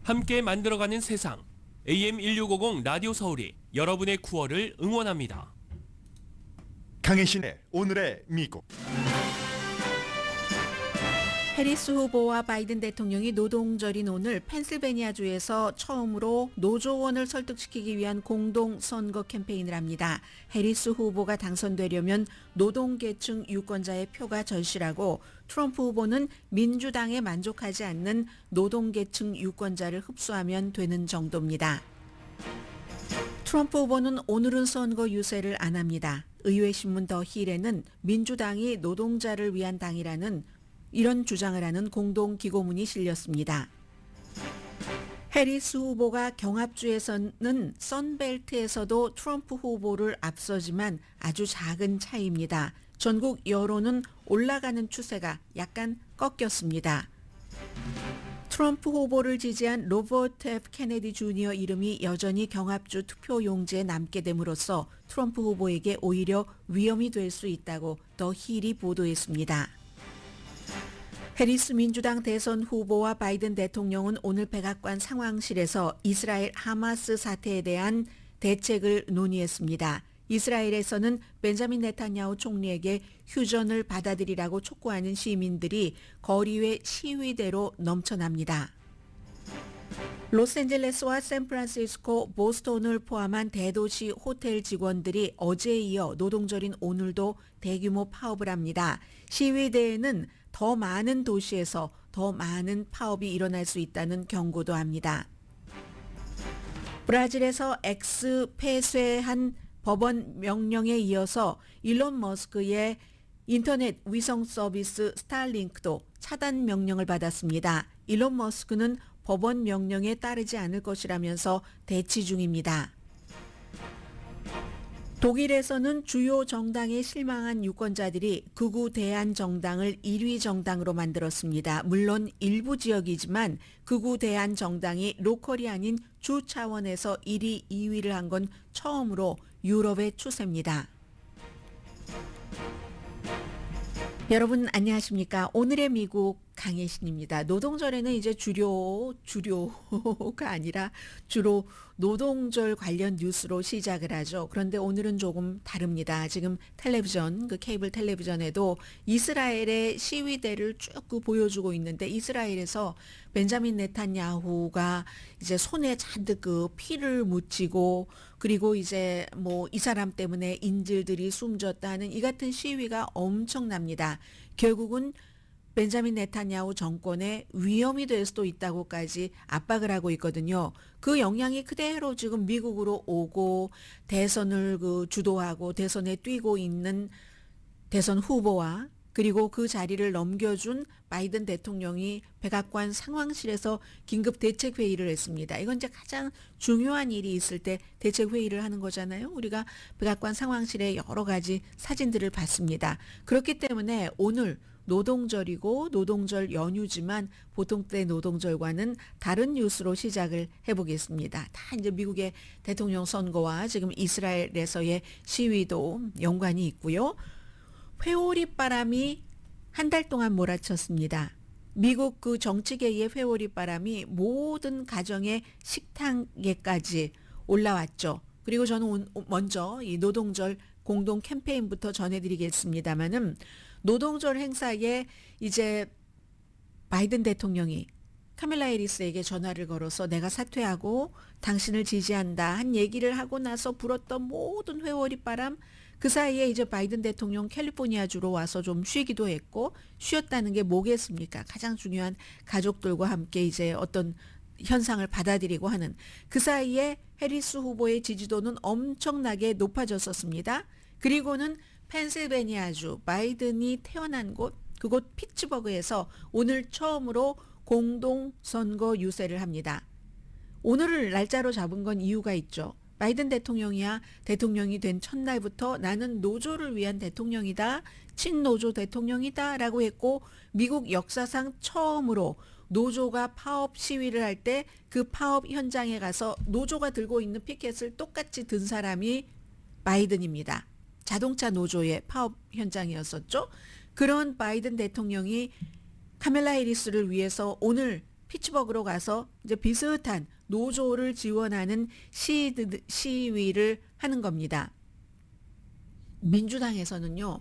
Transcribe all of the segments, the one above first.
함께 만들어가는 세상. AM1650 라디오 서울이 여러분의 9월을 응원합니다. 강혜신의 오늘의 미국. 해리스 후보와 바이든 대통령이 노동절인 오늘 펜실베니아주에서 처음으로 노조원을 설득시키기 위한 공동 선거 캠페인을 합니다. 해리스 후보가 당선되려면 노동계층 유권자의 표가 절실하고 트럼프 후보는 민주당에 만족하지 않는 노동계층 유권자를 흡수하면 되는 정도입니다. 트럼프 후보는 오늘은 선거 유세를 안 합니다. 의회신문 더 힐에는 민주당이 노동자를 위한 당이라는 이런 주장을 하는 공동 기고문이 실렸습니다. 해리스 후보가 경합주에서는 선벨트에서도 트럼프 후보를 앞서지만 아주 작은 차이입니다. 전국 여론은 올라가는 추세가 약간 꺾였습니다. 트럼프 후보를 지지한 로버트 F. 케네디 주니어 이름이 여전히 경합주 투표용지에 남게 됨으로써 트럼프 후보에게 오히려 위험이 될 수 있다고 더 힐이 보도했습니다. 해리스 민주당 대선 후보와 바이든 대통령은 오늘 백악관 상황실에서 이스라엘 하마스 사태에 대한 대책을 논의했습니다. 이스라엘에서는 벤자민 네탄야후 총리에게 휴전을 받아들이라고 촉구하는 시민들이 거리 외 시위대로 넘쳐납니다. 로스앤젤레스와 샌프란시스코, 보스턴을 포함한 대도시 호텔 직원들이 어제에 이어 노동절인 오늘도 대규모 파업을 합니다. 시위대에는 더 많은 도시에서 더 많은 파업이 일어날 수 있다는 경고도 합니다. 브라질에서 X 폐쇄한 법원 명령에 이어서 일론 머스크의 인터넷 위성 서비스 스타링크도 차단 명령을 받았습니다. 일론 머스크는 법원 명령에 따르지 않을 것이라면서 대치 중입니다. 독일에서는 주요 정당에 실망한 유권자들이 극우 대한정당을 1위 정당으로 만들었습니다. 물론 일부 지역이지만 극우 대한정당이 로컬이 아닌 주 차원에서 1위, 2위를 한 건 처음으로 유럽의 추세입니다. 여러분 안녕하십니까? 오늘의 미국 강혜신입니다. 노동절에는 이제 주료가 아니라 주로 노동절 관련 뉴스로 시작을 하죠. 그런데 오늘은 조금 다릅니다. 지금 텔레비전, 케이블 텔레비전에도 이스라엘의 시위대를 쭉 보여주고 있는데 이스라엘에서 벤자민 네탄야후가 이제 손에 잔뜩 피를 묻히고 그리고 이제 이 사람 때문에 인질들이 숨졌다는 이 같은 시위가 엄청납니다. 결국은 벤자민 네탄야후 정권에 위험이 될 수도 있다고까지 압박을 하고 있거든요. 그 영향이 그대로 지금 미국으로 오고 대선을 주도하고 대선에 뛰고 있는 대선 후보와 그리고 그 자리를 넘겨준 바이든 대통령이 백악관 상황실에서 긴급 대책회의를 했습니다. 이건 이제 가장 중요한 일이 있을 때 대책회의를 하는 거잖아요. 우리가 백악관 상황실에 여러 가지 사진들을 봤습니다. 그렇기 때문에 오늘 노동절이고 노동절 연휴지만 보통 때 노동절과는 다른 뉴스로 시작을 해보겠습니다. 다 이제 미국의 대통령 선거와 지금 이스라엘에서의 시위도 연관이 있고요. 회오리 바람이 한 달 동안 몰아쳤습니다. 미국 정치계의 회오리 바람이 모든 가정의 식탁에까지 올라왔죠. 그리고 저는 먼저 이 노동절 공동 캠페인부터 전해드리겠습니다만은 노동절 행사에 이제 바이든 대통령이 카밀라 해리스에게 전화를 걸어서 내가 사퇴하고 당신을 지지한다 한 얘기를 하고 나서 불었던 모든 회오리 바람 그 사이에 이제 바이든 대통령 캘리포니아주로 와서 좀 쉬기도 했고 쉬었다는 게 뭐겠습니까? 가장 중요한 가족들과 함께 이제 어떤 현상을 받아들이고 하는 그 사이에 해리스 후보의 지지도는 엄청나게 높아졌었습니다. 그리고는 펜실베니아주 바이든이 태어난 곳 그곳 피츠버그에서 오늘 처음으로 공동 선거 유세를 합니다. 오늘을 날짜로 잡은 건 이유가 있죠. 바이든 대통령이 된 첫날부터 나는 노조를 위한 대통령이다. 친노조 대통령이다 라고 했고 미국 역사상 처음으로 노조가 파업 시위를 할 때 그 파업 현장에 가서 노조가 들고 있는 피켓을 똑같이 든 사람이 바이든입니다. 자동차 노조의 파업 현장이었었죠. 그런 바이든 대통령이 카밀라 해리스를 위해서 오늘 피츠버그로 가서 이제 비슷한 노조를 지원하는 시위를 하는 겁니다. 민주당에서는요,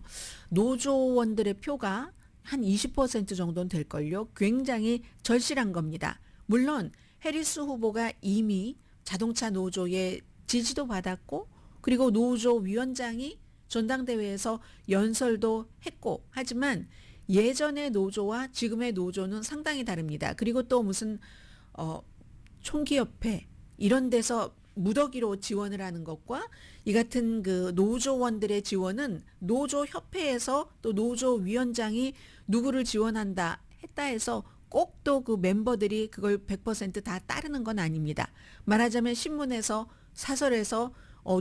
노조원들의 표가 한 20% 정도는 될걸요. 굉장히 절실한 겁니다. 물론 해리스 후보가 이미 자동차 노조의 지지도 받았고, 그리고 노조 위원장이 전당대회에서 연설도 했고, 하지만 예전의 노조와 지금의 노조는 상당히 다릅니다. 그리고 또 무슨 총기협회 이런 데서 무더기로 지원을 하는 것과 이 같은 그 노조원들의 지원은 노조협회에서 또 노조위원장이 누구를 지원한다 했다 해서 꼭 또 그 멤버들이 그걸 100%다 따르는 건 아닙니다. 말하자면 신문에서 사설에서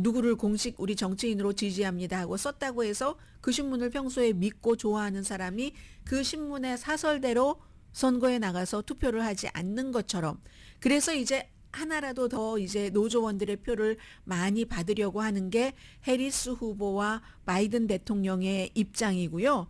누구를 공식 우리 정치인으로 지지합니다 하고 썼다고 해서 그 신문을 평소에 믿고 좋아하는 사람이 그 신문의 사설대로 선거에 나가서 투표를 하지 않는 것처럼, 그래서 이제 하나라도 더 이제 노조원들의 표를 많이 받으려고 하는 게 해리스 후보와 바이든 대통령의 입장이고요.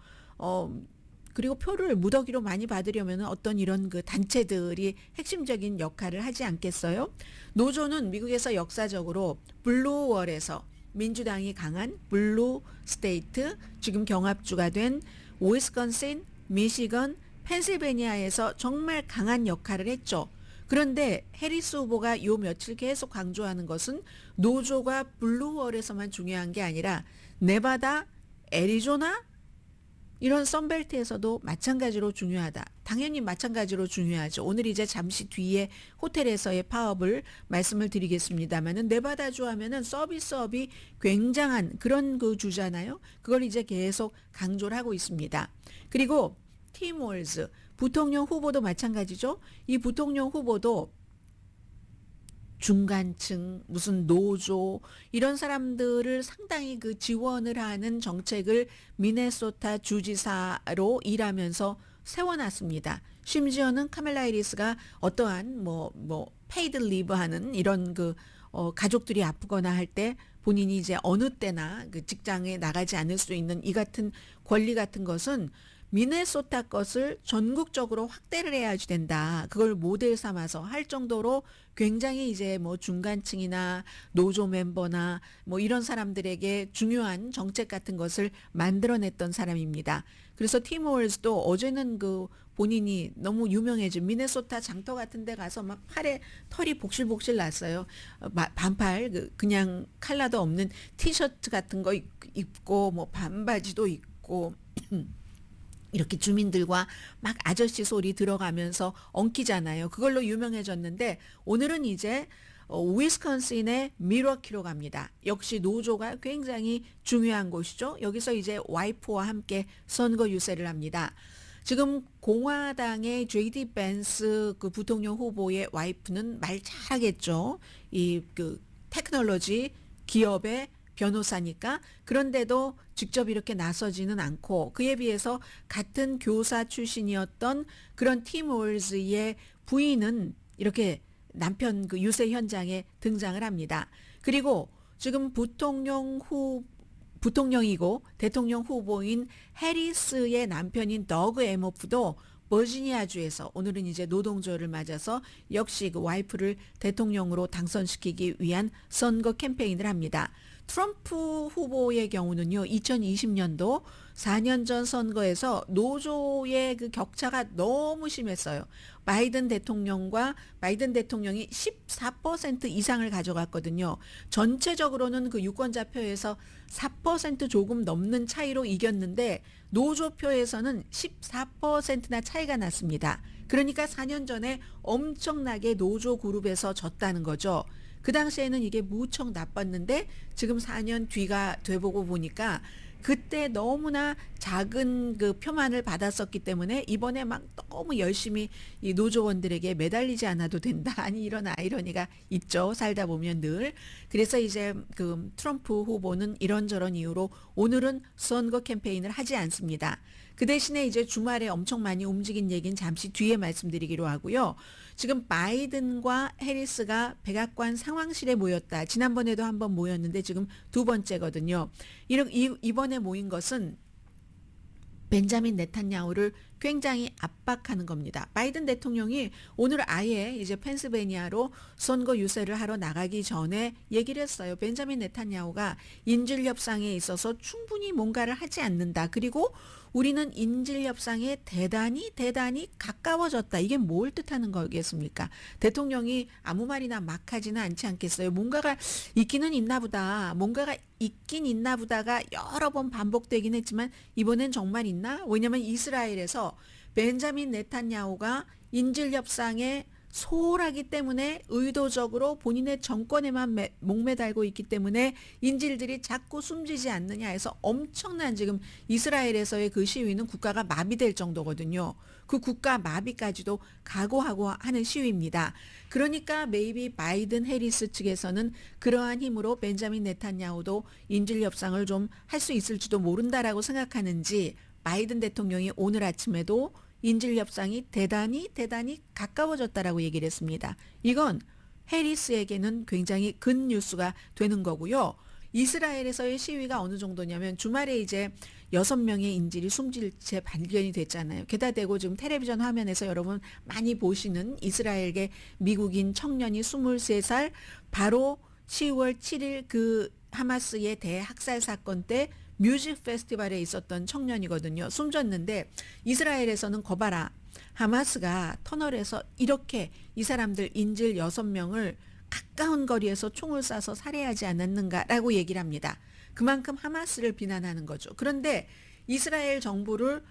그리고 표를 무더기로 많이 받으려면 어떤 이런 그 단체들이 핵심적인 역할을 하지 않겠어요? 노조는 미국에서 역사적으로 블루월에서 민주당이 강한 블루 스테이트, 지금 경합주가 된 위스콘신, 미시건, 펜실베니아에서 정말 강한 역할을 했죠. 그런데 해리스 후보가 요 며칠 계속 강조하는 것은 노조가 블루월에서만 중요한 게 아니라 네바다, 애리조나 이런 선벨트에서도 마찬가지로 중요하다. 당연히 마찬가지로 중요하죠. 오늘 이제 잠시 뒤에 호텔에서의 파업을 말씀을 드리겠습니다만은 네바다주 하면은 서비스업이 굉장한 그런 그 주잖아요. 그걸 이제 계속 강조를 하고 있습니다. 그리고 팀 월즈 부통령 후보도 마찬가지죠. 이 부통령 후보도 중간층, 무슨 노조 이런 사람들을 상당히 그 지원을 하는 정책을 미네소타 주지사로 일하면서 세워놨습니다. 심지어는 카멜라 해리스가 어떠한 페이드 리브 하는 이런 그 가족들이 아프거나 할 때 본인이 이제 어느 때나 그 직장에 나가지 않을 수 있는 이 같은 권리 같은 것은 미네소타 것을 전국적으로 확대를 해야지 된다. 그걸 모델 삼아서 할 정도로 굉장히 이제 중간층이나 노조 멤버나 이런 사람들에게 중요한 정책 같은 것을 만들어냈던 사람입니다. 그래서 팀 월즈도 어제는 그 본인이 너무 유명해진 미네소타 장터 같은 데 가서 막 팔에 털이 복실복실 났어요. 반팔 그냥 컬러도 없는 티셔츠 같은 거 입고 반바지도 입고 이렇게 주민들과 막 아저씨 소리 들어가면서 엉키잖아요. 그걸로 유명해졌는데 오늘은 이제 위스콘신의 밀워키로 갑니다. 역시 노조가 굉장히 중요한 곳이죠. 여기서 이제 와이프와 함께 선거 유세를 합니다. 지금 공화당의 J.D. 벤스 그 부통령 후보의 와이프는 말 잘하겠죠. 이 그 테크놀로지 기업의 변호사니까. 그런데도 직접 이렇게 나서지는 않고 그에 비해서 같은 교사 출신이었던 그런 팀 월즈의 부인은 이렇게 남편 그 유세 현장에 등장을 합니다. 그리고 지금 부통령이고 대통령 후보인 해리스의 남편인 더그 에모프도 버지니아주에서 오늘은 이제 노동조를 맞아서 역시 그 와이프를 대통령으로 당선시키기 위한 선거 캠페인을 합니다. 트럼프 후보의 경우는요, 2020년도 4년 전 선거에서 노조의 그 격차가 너무 심했어요. 바이든 대통령이 14% 이상을 가져갔거든요. 전체적으로는 그 유권자표에서 4% 조금 넘는 차이로 이겼는데 노조표에서는 14%나 차이가 났습니다. 그러니까 4년 전에 엄청나게 노조 그룹에서 졌다는 거죠. 그 당시에는 이게 무척 나빴는데 지금 4년 뒤가 돼보고 보니까 그때 너무나 작은 그 표만을 받았었기 때문에 이번에 막 너무 열심히 이 노조원들에게 매달리지 않아도 된다. 아니 이런 아이러니가 있죠. 살다 보면 늘. 그래서 이제 그 트럼프 후보는 이런저런 이유로 오늘은 선거 캠페인을 하지 않습니다. 그 대신에 이제 주말에 엄청 많이 움직인 얘기는 잠시 뒤에 말씀드리기로 하고요. 지금 바이든과 해리스가 백악관 상황실에 모였다. 지난번에도 한번 모였는데 지금 두 번째거든요. 이번에 모인 것은 벤자민 네탄야후를 굉장히 압박하는 겁니다. 바이든 대통령이 오늘 아예 이제 펜실베니아로 선거 유세를 하러 나가기 전에 얘기를 했어요. 벤자민 네탄야후가 인질 협상에 있어서 충분히 뭔가를 하지 않는다. 그리고 우리는 인질 협상에 대단히 가까워졌다. 이게 뭘 뜻하는 거겠습니까? 대통령이 아무 말이나 막 하지는 않지 않겠어요. 뭔가가 있기는 있나 보다. 뭔가가 있긴 있나 보다가 여러 번 반복되긴 했지만 이번엔 정말 있나? 왜냐하면 이스라엘에서 벤자민 네탄야후가 인질 협상에 소홀하기 때문에 의도적으로 본인의 정권에만 목매달고 있기 때문에 인질들이 자꾸 숨지지 않느냐 해서 엄청난 지금 이스라엘에서의 그 시위는 국가가 마비될 정도거든요. 그 국가 마비까지도 각오하고 하는 시위입니다. 그러니까 메이비 바이든 해리스 측에서는 그러한 힘으로 벤자민 네탄야후도 인질 협상을 좀 할 수 있을지도 모른다라고 생각하는지 바이든 대통령이 오늘 아침에도 인질 협상이 대단히 가까워졌다라고 얘기를 했습니다. 이건 해리스에게는 굉장히 근 뉴스가 되는 거고요. 이스라엘에서의 시위가 어느 정도냐면 주말에 이제 6명의 인질이 숨질 채 발견이 됐잖아요. 게다 대고 지금 텔레비전 화면에서 여러분 많이 보시는 이스라엘계 미국인 청년이 23살 바로 10월 7일 그 하마스의 대학살 사건 때 뮤직 페스티벌에 있었던 청년이거든요. 숨졌는데 이스라엘에서는 거봐라. 하마스가 터널에서 이렇게 이 사람들 인질 6명을 가까운 거리에서 총을 쏴서 살해하지 않았는가라고 얘기를 합니다. 그만큼 하마스를 비난하는 거죠. 그런데 이스라엘 정부를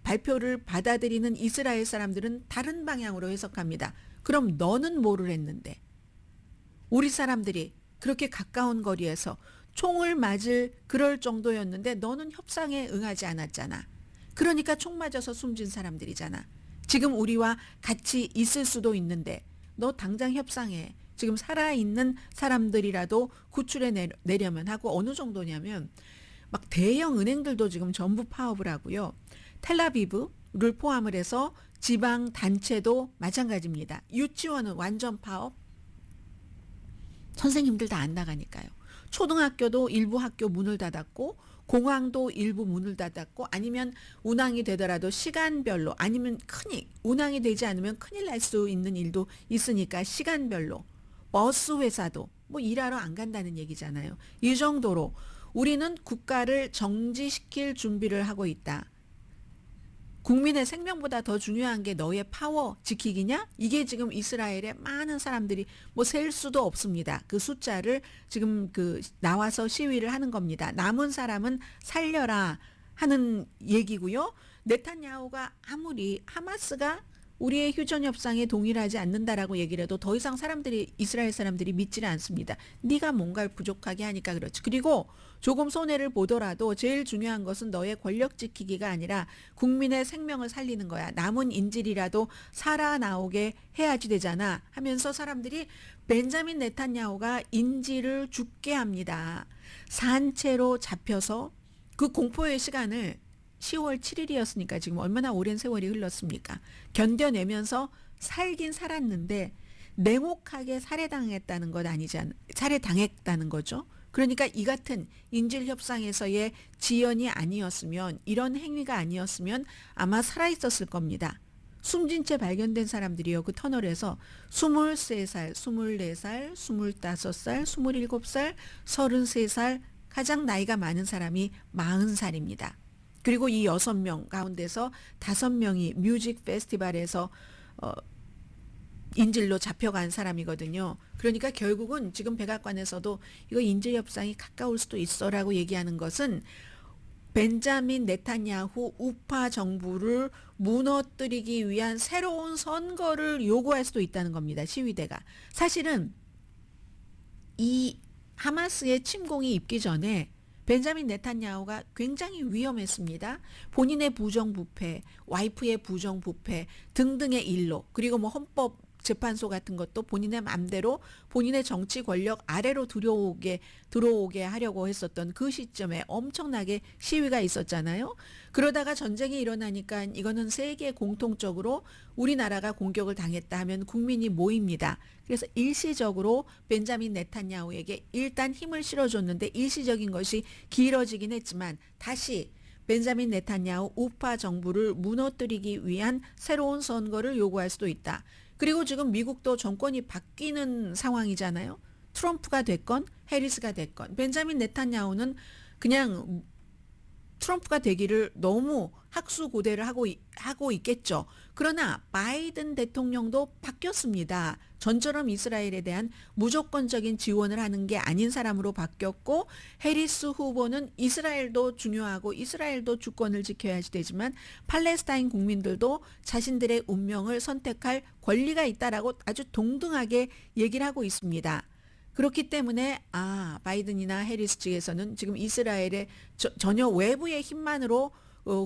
발표를 받아들이는 이스라엘 사람들은 다른 방향으로 해석합니다. 그럼 너는 뭐를 했는데? 우리 사람들이 그렇게 가까운 거리에서 총을 맞을 그럴 정도였는데 너는 협상에 응하지 않았잖아. 그러니까 총 맞아서 숨진 사람들이잖아. 지금 우리와 같이 있을 수도 있는데 너 당장 협상해. 지금 살아있는 사람들이라도 구출해 내려면 하고 어느 정도냐면 막 대형 은행들도 지금 전부 파업을 하고요. 텔아비브를 포함을 해서 지방 단체도 마찬가지입니다. 유치원은 완전 파업. 선생님들 다 안 나가니까요. 초등학교도 일부 학교 문을 닫았고 공항도 일부 문을 닫았고 아니면 운항이 되더라도 시간별로 아니면 운항이 되지 않으면 큰일 날 수 있는 일도 있으니까 시간별로 버스 회사도 뭐 일하러 안 간다는 얘기잖아요. 이 정도로 우리는 국가를 정지시킬 준비를 하고 있다. 국민의 생명보다 더 중요한 게 너의 파워 지키기냐? 이게 지금 이스라엘의 많은 사람들이 뭐 셀 수도 없습니다. 그 숫자를 지금 나와서 시위를 하는 겁니다. 남은 사람은 살려라 하는 얘기고요. 네탄야후가 아무리 하마스가 우리의 휴전 협상에 동의하지 않는다라고 얘기를 해도 더 이상 이스라엘 사람들이 믿지를 않습니다. 네가 뭔가를 부족하게 하니까 그렇지. 그리고 조금 손해를 보더라도 제일 중요한 것은 너의 권력 지키기가 아니라 국민의 생명을 살리는 거야. 남은 인질이라도 살아나오게 해야지 되잖아 하면서 사람들이 벤자민 네탄야후가 인질을 죽게 합니다. 산채로 잡혀서 그 공포의 시간을 10월 7일이었으니까 지금 얼마나 오랜 세월이 흘렀습니까? 견뎌내면서 살긴 살았는데 냉혹하게 살해당했다는 거죠. 그러니까 이 같은 인질 협상에서의 지연이 아니었으면 이런 행위가 아니었으면 아마 살아있었을 겁니다. 숨진 채 발견된 사람들이요. 그 터널에서 23살, 24살, 25살, 27살, 33살 가장 나이가 많은 사람이 40살입니다. 그리고 이 6명 가운데서 5명이 뮤직 페스티벌에서 인질로 잡혀간 사람이거든요. 그러니까 결국은 지금 백악관에서도 이거 인질 협상이 가까울 수도 있어라고 얘기하는 것은 벤자민 네탄야후 우파 정부를 무너뜨리기 위한 새로운 선거를 요구할 수도 있다는 겁니다. 시위대가. 사실은 이 하마스의 침공이 있기 전에 벤자민 네탄야후가 굉장히 위험했습니다. 본인의 부정부패, 와이프의 부정부패 등등의 일로 그리고 뭐 헌법재판소 같은 것도 본인의 맘대로 본인의 정치 권력 아래로 들어오게 하려고 했었던 그 시점에 엄청나게 시위가 있었잖아요. 그러다가 전쟁이 일어나니까 이거는 세계 공통적으로 우리나라가 공격을 당했다 하면 국민이 모입니다. 그래서 일시적으로 벤자민 네탄야후에게 일단 힘을 실어줬는데 일시적인 것이 길어지긴 했지만 다시 벤자민 네탄야후 우파 정부를 무너뜨리기 위한 새로운 선거를 요구할 수도 있다. 그리고 지금 미국도 정권이 바뀌는 상황이잖아요. 트럼프가 됐건 해리스가 됐건 벤자민 네탄야후는 그냥 트럼프가 되기를 너무 학수고대를 하고 있겠죠. 그러나 바이든 대통령도 바뀌었습니다. 전처럼 이스라엘에 대한 무조건적인 지원을 하는 게 아닌 사람으로 바뀌었고 해리스 후보는 이스라엘도 중요하고 이스라엘도 주권을 지켜야 되지만 팔레스타인 국민들도 자신들의 운명을 선택할 권리가 있다라고 아주 동등하게 얘기를 하고 있습니다. 그렇기 때문에 바이든이나 해리스 측에서는 지금 이스라엘의 전혀 외부의 힘만으로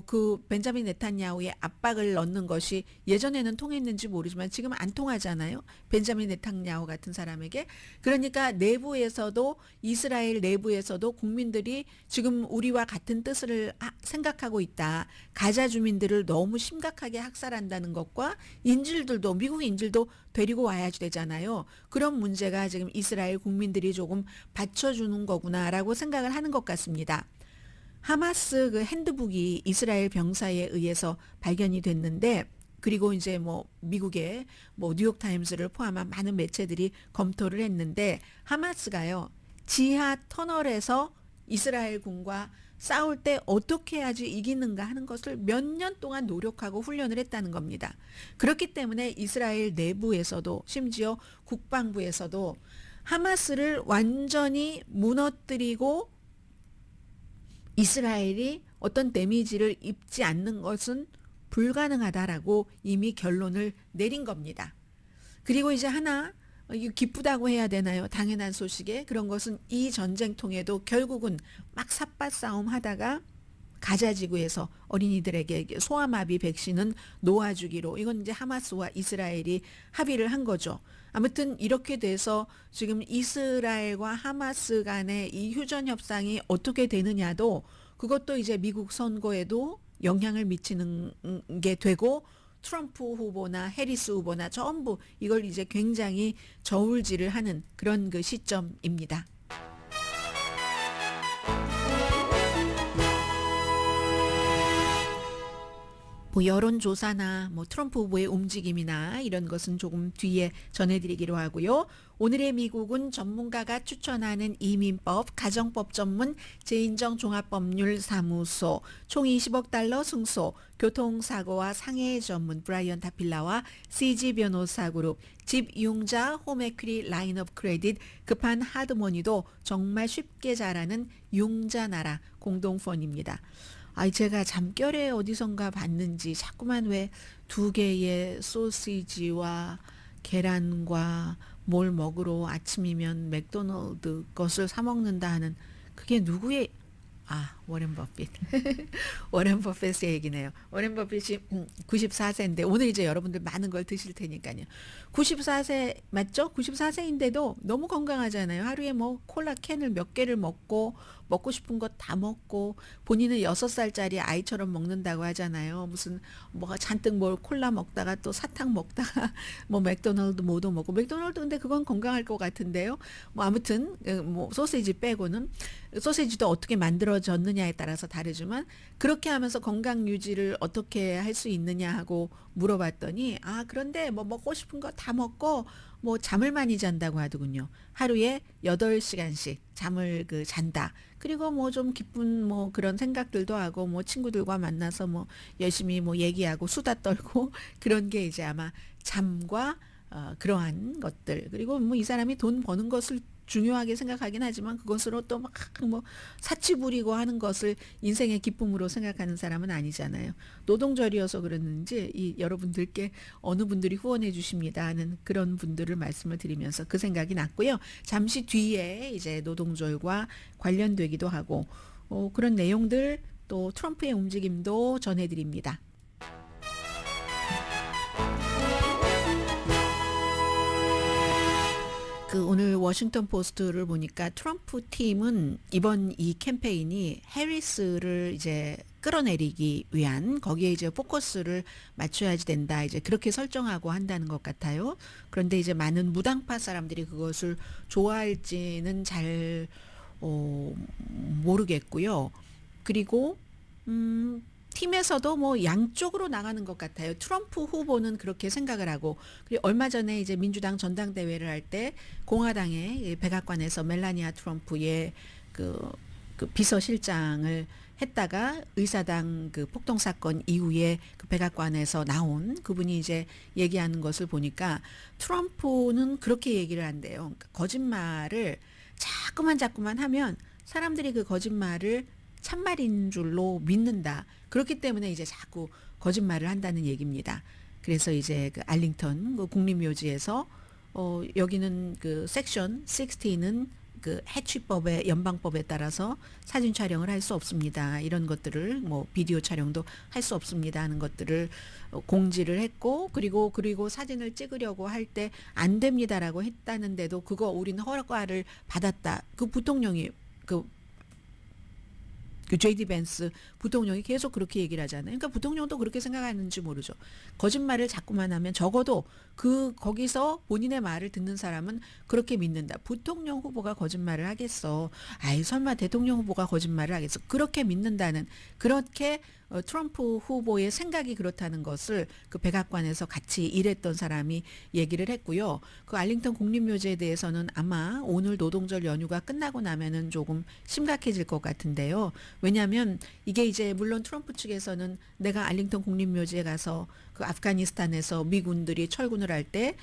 그 벤자민 네탄야후의 압박을 넣는 것이 예전에는 통했는지 모르지만 지금 안 통하잖아요. 벤자민 네탄야후 같은 사람에게. 그러니까 내부에서도 이스라엘 내부에서도 국민들이 지금 우리와 같은 뜻을 생각하고 있다. 가자 주민들을 너무 심각하게 학살한다는 것과 인질들도 미국 인질도 데리고 와야지 되잖아요. 그런 문제가 지금 이스라엘 국민들이 조금 받쳐주는 거구나라고 생각을 하는 것 같습니다. 하마스 그 핸드북이 이스라엘 병사에 의해서 발견이 됐는데 그리고 이제 뭐 미국의 뭐 뉴욕타임스를 포함한 많은 매체들이 검토를 했는데 하마스가요 지하 터널에서 이스라엘 군과 싸울 때 어떻게 해야지 이기는가 하는 것을 몇 년 동안 노력하고 훈련을 했다는 겁니다. 그렇기 때문에 이스라엘 내부에서도 심지어 국방부에서도 하마스를 완전히 무너뜨리고 이스라엘이 어떤 데미지를 입지 않는 것은 불가능하다라고 이미 결론을 내린 겁니다. 그리고 이제 하나 기쁘다고 해야 되나요? 당연한 소식에 그런 것은 이 전쟁통에도 결국은 막 삿바 싸움 하다가 가자 지구에서 어린이들에게 소아마비 백신은 놓아주기로 이건 이제 하마스와 이스라엘이 합의를 한 거죠. 아무튼 이렇게 돼서 지금 이스라엘과 하마스 간의 이 휴전 협상이 어떻게 되느냐도 그것도 이제 미국 선거에도 영향을 미치는 게 되고 트럼프 후보나 해리스 후보나 전부 이걸 이제 굉장히 저울질을 하는 그런 그 시점입니다. 뭐 여론조사나 뭐 트럼프 후보의 움직임이나 이런 것은 조금 뒤에 전해드리기로 하고요. 오늘의 미국은 전문가가 추천하는 이민법, 가정법 전문 재인정 종합법률사무소, 총 20억 달러 승소, 교통사고와 상해 전문 브라이언 타필라와 CG 변호사 그룹, 집융자 홈에퀴리 라인업 크레딧, 급한 하드머니도 정말 쉽게 잘하는 융자나라 공동펀입니다. 제가 잠결에 어디선가 봤는지 자꾸만 왜 2개의 소시지와 계란과 뭘 먹으러 아침이면 맥도날드 것을 사 먹는다 하는 그게 누구의 워렌 버핏. 워렌 버핏의 얘기네요. 워렌 버핏이 94세인데 오늘 이제 여러분들 많은 걸 드실 테니까요. 94세 맞죠? 94세인데도 너무 건강하잖아요. 하루에 뭐 콜라 캔을 몇 개를 먹고 싶은 거 다 먹고 본인은 6살짜리 아이처럼 먹는다고 하잖아요. 무슨 뭐가 잔뜩 뭘 콜라 먹다가 또 사탕 먹다가 뭐 맥도날드 뭐도 먹고 맥도날드 근데 그건 건강할 것 같은데요. 뭐 아무튼 뭐 소시지 빼고는 소시지도 어떻게 만들어졌느냐에 따라서 다르지만 그렇게 하면서 건강 유지를 어떻게 할 수 있느냐 하고 물어봤더니 그런데 뭐 먹고 싶은 거 다 먹고 뭐 잠을 많이 잔다고 하더군요. 하루에 8시간씩 잠을 잔다. 그리고 뭐 좀 기쁜 뭐 그런 생각들도 하고 뭐 친구들과 만나서 뭐 열심히 뭐 얘기하고 수다 떨고 그런 게 이제 아마 잠과 그러한 것들 그리고 뭐 이 사람이 돈 버는 것을 중요하게 생각하긴 하지만 그것으로 또 막 뭐 사치 부리고 하는 것을 인생의 기쁨으로 생각하는 사람은 아니잖아요. 노동절이어서 그랬는지 여러분들께 어느 분들이 후원해 주십니다 하는 그런 분들을 말씀을 드리면서 그 생각이 났고요. 잠시 뒤에 이제 노동절과 관련되기도 하고 그런 내용들 또 트럼프의 움직임도 전해드립니다. 오늘 워싱턴 포스트를 보니까 트럼프 팀은 이번 이 캠페인이 해리스를 이제 끌어내리기 위한 거기에 이제 포커스를 맞춰야지 된다. 이제 그렇게 설정하고 한다는 것 같아요. 그런데 이제 많은 무당파 사람들이 그것을 좋아할지는 잘 모르겠고요. 그리고 팀에서도 뭐 양쪽으로 나가는 것 같아요. 트럼프 후보는 그렇게 생각을 하고, 그리고 얼마 전에 이제 민주당 전당대회를 할 때 공화당의 백악관에서 멜라니아 트럼프의 그 비서실장을 했다가 의사당 그 폭동 사건 이후에 그 백악관에서 나온 그분이 이제 얘기하는 것을 보니까 트럼프는 그렇게 얘기를 한대요. 그러니까 거짓말을 자꾸만 하면 사람들이 그 거짓말을 참말인 줄로 믿는다. 그렇기 때문에 이제 자꾸 거짓말을 한다는 얘기입니다. 그래서 이제 그 알링턴 그 국립묘지에서 여기는 그 섹션 60는 그 해치법의 연방법에 따라서 사진 촬영을 할 수 없습니다. 이런 것들을 뭐 비디오 촬영도 할 수 없습니다 하는 것들을 공지를 했고, 그리고 사진을 찍으려고 할 때 안 됩니다라고 했다는데도 그거 우리는 허가를 받았다. 그 부통령이 그 JD 벤스 부통령이 계속 그렇게 얘기를 하잖아요. 그러니까 부통령도 그렇게 생각하는지 모르죠. 거짓말을 자꾸만 하면 적어도 거기서 본인의 말을 듣는 사람은 그렇게 믿는다. 부통령 후보가 거짓말을 하겠어. 아이 설마 대통령 후보가 거짓말을 하겠어. 그렇게 믿는다는, 그렇게 트럼프 후보의 생각이 그렇다는 것을 그 백악관에서 같이 일했던 사람이 얘기를 했고요. 그 알링턴 국립묘지에 대해서는 아마 오늘 노동절 연휴가 끝나고 나면은 조금 심각해질 것 같은데요. 왜냐하면 이게 이제 물론 트럼프 측에서는 내가 알링턴 국립묘지에 가서 그 아프가니스탄에서 미군들이 철군을 할 때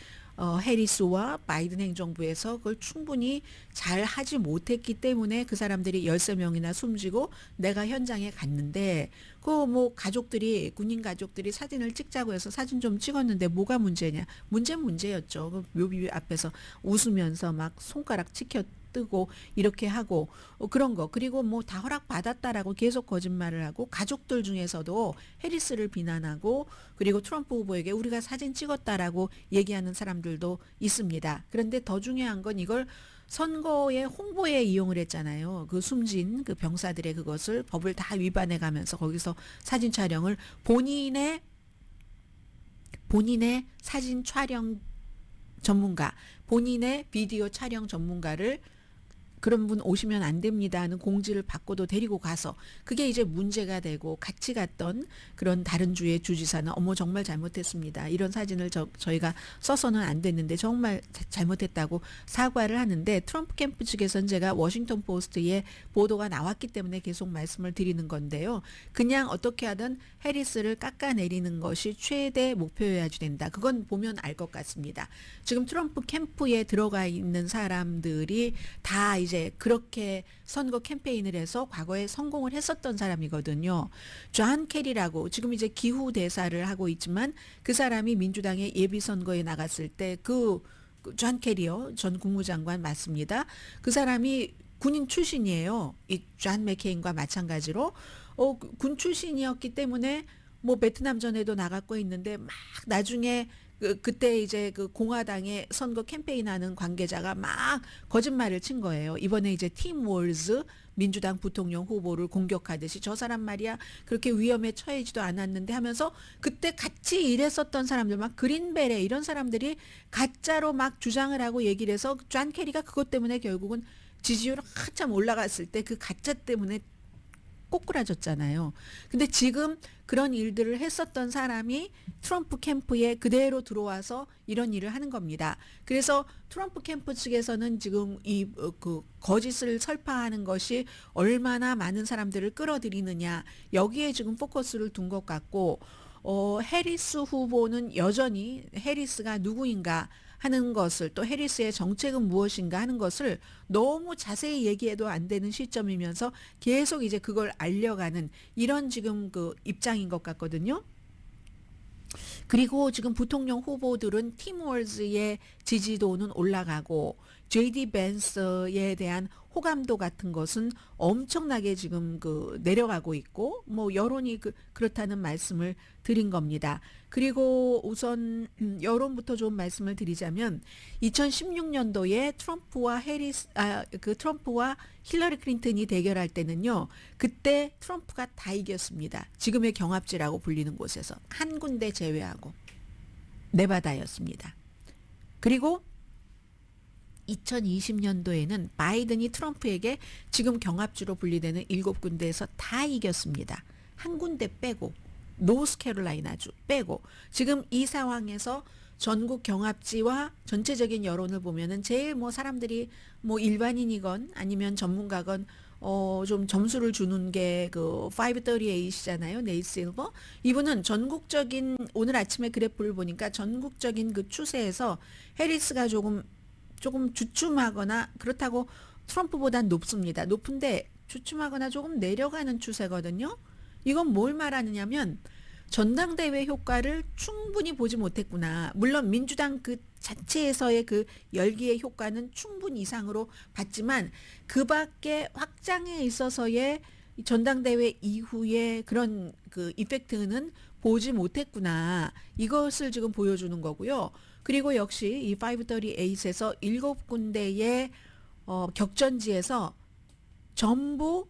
해리스와 바이든 행정부에서 그걸 충분히 잘 하지 못했기 때문에 그 사람들이 13명이나 숨지고 내가 현장에 갔는데 그 뭐 가족들이 군인 가족들이 사진을 찍자고 해서 사진 좀 찍었는데 뭐가 문제냐. 문제였죠. 그 묘비 앞에서 웃으면서 막 손가락 치켜 뜨고 이렇게 하고 그런 거. 그리고 뭐 다 허락 받았다라고 계속 거짓말을 하고 가족들 중에서도 해리스를 비난하고 그리고 트럼프 후보에게 우리가 사진 찍었다라고 얘기하는 사람들도 있습니다. 그런데 더 중요한 건 이걸 선거의 홍보에 이용을 했잖아요. 그 숨진 그 병사들의 그것을 법을 다 위반해 가면서 거기서 사진 촬영을 본인의 사진 촬영 전문가, 본인의 비디오 촬영 전문가를 그런 분 오시면 안 됩니다 하는 공지를 받고도 데리고 가서 그게 이제 문제가 되고 같이 갔던 그런 다른 주의 주지사는 어머 정말 잘못했습니다. 이런 사진을 저희가 써서는 안 됐는데 정말 잘못했다고 사과를 하는데 트럼프 캠프 측에서는 제가 워싱턴 포스트에 보도가 나왔기 때문에 계속 말씀을 드리는 건데요. 그냥 어떻게 하든 해리스를 깎아내리는 것이 최대 목표여야 된다. 그건 보면 알 것 같습니다. 지금 트럼프 캠프에 들어가 있는 사람들이 다 이제 그렇게 선거 캠페인을 해서 과거에 성공을 했었던 사람이거든요. 존 캐리라고 지금 이제 기후 대사를 하고 있지만 그 사람이 민주당의 예비 선거에 나갔을 때 존 캐리요, 전 국무장관 맞습니다. 그 사람이 군인 출신이에요. 이 존 맥케인과 마찬가지로 군 출신이었기 때문에 뭐 베트남전에도 나갔고 있는데 막 나중에 그때 이제 그 공화당의 선거 캠페인하는 관계자가 막 거짓말을 친 거예요. 이번에 이제 팀 월즈 민주당 부통령 후보를 공격하듯이 저 사람 말이야 그렇게 위험에 처해지도 않았는데 하면서 그때 같이 일했었던 사람들 막 그린벨에 이런 사람들이 가짜로 막 주장을 하고 얘기를 해서 존 캐리가 그것 때문에 결국은 지지율이 한참 올라갔을 때 그 가짜 때문에 꼬꾸라졌잖아요. 근데 지금 그런 일들을 했었던 사람이 트럼프 캠프에 그대로 들어와서 이런 일을 하는 겁니다. 그래서 트럼프 캠프 측에서는 지금 그 거짓을 설파하는 것이 얼마나 많은 사람들을 끌어들이느냐 여기에 지금 포커스를 둔 것 같고 해리스 후보는 여전히 해리스가 누구인가 하는 것을 또 해리스의 정책은 무엇인가 하는 것을 너무 자세히 얘기해도 안 되는 시점이면서 계속 이제 그걸 알려가는 이런 지금 그 입장인 것 같거든요. 그리고 지금 부통령 후보들은 팀 월즈의 지지도는 올라가고 JD 벤스에 대한 호감도 같은 것은 엄청나게 지금 그 내려가고 있고 뭐 여론이 그렇다는 말씀을 드린 겁니다. 그리고 우선 여론부터 좀 말씀을 드리자면 2016년도에 트럼프와 힐러리 클린턴이 대결할 때는요. 그때 트럼프가 다 이겼습니다. 지금의 경합지라고 불리는 곳에서 한 군데 제외하고 네바다였습니다. 그리고 2020년도에는 바이든이 트럼프에게 지금 경합주로 분리되는 7군데에서 다 이겼습니다. 한 군데 빼고 노스캐롤라이나주 빼고 지금 이 상황에서 전국 경합지와 전체적인 여론을 보면은 제일 뭐 사람들이 뭐 일반인이건 아니면 전문가건 좀 점수를 주는 게 그 538이잖아요. 네일 실버. 이분은 전국적인 오늘 아침에 그래프를 보니까 전국적인 그 추세에서 해리스가 조금 주춤하거나 그렇다고 트럼프보단 높습니다. 높은데 주춤하거나 조금 내려가는 추세거든요. 이건 뭘 말하느냐면 전당대회 효과를 충분히 보지 못했구나. 물론 민주당 그 자체에서의 그 열기의 효과는 충분히 이상으로 봤지만 그 밖에 확장에 있어서의 전당대회 이후에 그런 그 이펙트는 보지 못했구나. 이것을 지금 보여주는 거고요. 그리고 역시 이 538에서 7군데의 격전지에서 전부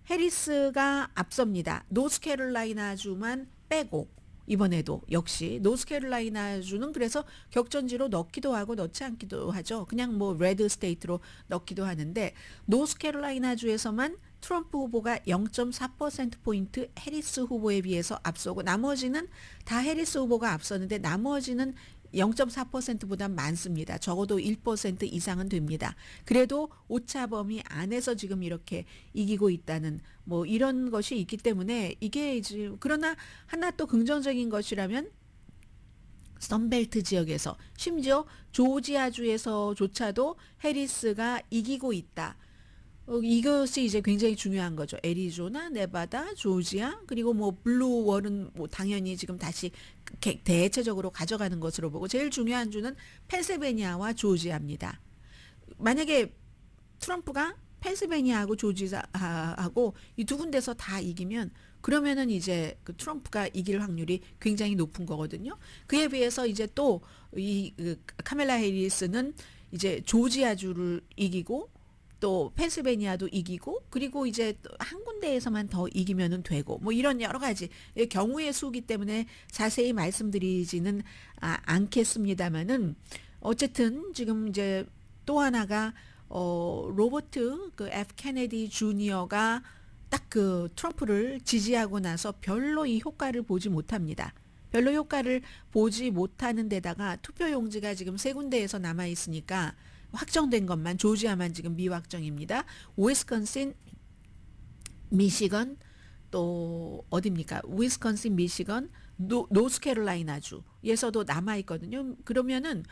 해리스가 앞섭니다. 노스캐롤라이나주만 빼고 이번에도 역시 노스캐롤라이나주는 그래서 격전지로 넣기도 하고 넣지 않기도 하죠. 그냥 뭐 레드 스테이트로 넣기도 하는데 노스캐롤라이나주에서만 트럼프 후보가 0.4%포인트 해리스 후보에 비해서 앞서고 나머지는 다 해리스 후보가 앞서는데 나머지는 0.4%보다 많습니다. 적어도 1% 이상은 됩니다. 그래도 오차 범위 안에서 지금 이렇게 이기고 있다는 뭐 이런 것이 있기 때문에 이게 이제 그러나 하나 또 긍정적인 것이라면 선벨트 지역에서 심지어 조지아주에서조차도 해리스가 이기고 있다. 이것이 이제 굉장히 중요한 거죠. 애리조나, 네바다, 조지아, 그리고 뭐 블루월은 뭐 당연히 지금 다시 대체적으로 가져가는 것으로 보고 제일 중요한 주는 펜실베니아와 조지아입니다. 만약에 트럼프가 펜실베니아하고 조지아하고 이 두 군데서 다 이기면 그러면은 이제 그 트럼프가 이길 확률이 굉장히 높은 거거든요. 그에 비해서 이제 또 이 카멜라 해리스는 이제 조지아주를 이기고 또 펜실베니아도 이기고 그리고 이제 한 군데에서만 더 이기면은 되고 뭐 이런 여러 가지 경우의 수기 때문에 자세히 말씀드리지는 않겠습니다만은 어쨌든 지금 이제 또 하나가 로버트 그 F 케네디 주니어가 딱 그 트럼프를 지지하고 나서 별로 이 효과를 보지 못합니다. 별로 효과를 보지 못하는 데다가 투표용지가 지금 3군데에서 남아 있으니까 확정된 것만 조지아만 지금 미확정입니다. 위스콘신, 미시건 또 어디입니까? 위스콘신, 미시건, 노스캐롤라이나주에서도 남아 있거든요. 그러면은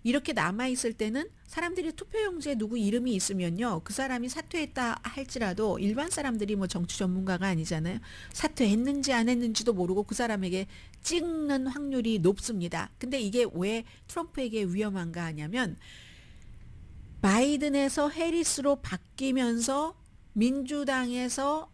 이렇게 남아 있을 때는 사람들이 투표용지에 누구 이름이 있으면요. 그 사람이 사퇴했다 할지라도 일반 사람들이 뭐 정치 전문가가 아니잖아요. 사퇴했는지 안 했는지도 모르고 그 사람에게 찍는 확률이 높습니다. 근데 이게 왜 트럼프에게 위험한가 하냐면 바이든에서 해리스로 바뀌면서 민주당에서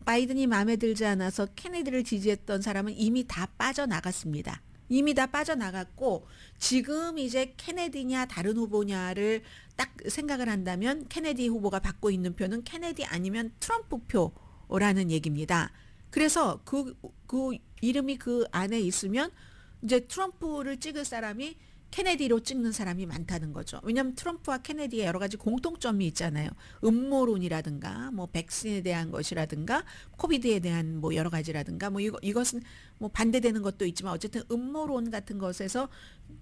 바이든이 마음에 들지 않아서 케네디를 지지했던 사람은 이미 다 빠져나갔습니다. 이미 다 빠져나갔고 지금 이제 케네디냐 다른 후보냐를 딱 생각을 한다면 케네디 후보가 받고 있는 표는 케네디 아니면 트럼프 표라는 얘기입니다. 그래서 그 이름이 그 안에 있으면 이제 트럼프를 찍을 사람이 케네디로 찍는 사람이 많다는 거죠. 왜냐하면 트럼프와 케네디의 여러 가지 공통점이 있잖아요. 음모론이라든가 뭐 백신에 대한 것이라든가 코비드에 대한 뭐 여러 가지라든가 뭐 이것은 뭐 반대되는 것도 있지만 어쨌든 음모론 같은 것에서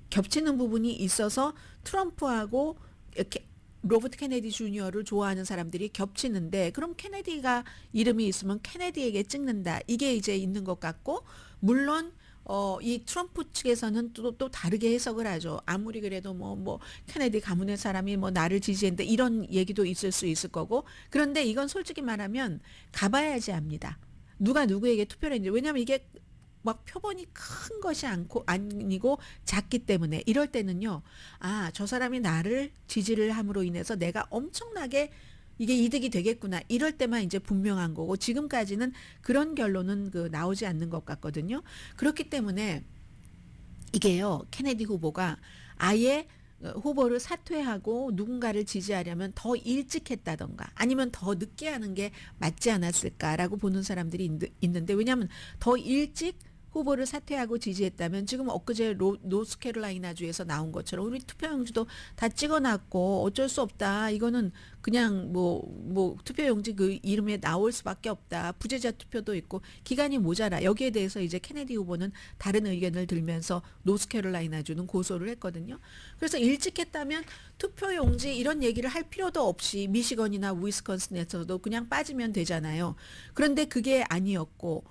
겹치는 부분이 있어서 트럼프하고 이렇게 로버트 케네디 주니어를 좋아하는 사람들이 겹치는데 그럼 케네디가 이름이 있으면 케네디에게 찍는다. 이게 이제 있는 것 같고 물론 이 트럼프 측에서는 또 다르게 해석을 하죠. 아무리 그래도 뭐 케네디 가문의 사람이 뭐 나를 지지했는데 이런 얘기도 있을 수 있을 거고 그런데 이건 솔직히 말하면 가봐야지 압니다. 누가 누구에게 투표를 했는지. 왜냐하면 이게 막 표본이 큰 것이 아니고 작기 때문에 이럴 때는요. 저 사람이 나를 지지를 함으로 인해서 내가 엄청나게 이게 이득이 되겠구나. 이럴 때만 이제 분명한 거고 지금까지는 그런 결론은 나오지 않는 것 같거든요. 그렇기 때문에 이게요. 케네디 후보가 아예 후보를 사퇴하고 누군가를 지지하려면 더 일찍 했다던가 아니면 더 늦게 하는 게 맞지 않았을까라고 보는 사람들이 있는데 왜냐하면 더 일찍 후보를 사퇴하고 지지했다면 지금 엊그제 노스캐롤라이나주에서 나온 것처럼 우리 투표용지도 다 찍어놨고 어쩔 수 없다. 이거는 그냥 뭐 투표용지 그 이름에 나올 수밖에 없다. 부재자 투표도 있고 기간이 모자라. 여기에 대해서 이제 케네디 후보는 다른 의견을 들면서 노스캐롤라이나주는 고소를 했거든요. 그래서 일찍 했다면 투표용지 이런 얘기를 할 필요도 없이 미시건이나 위스콘신에서도 그냥 빠지면 되잖아요. 그런데 그게 아니었고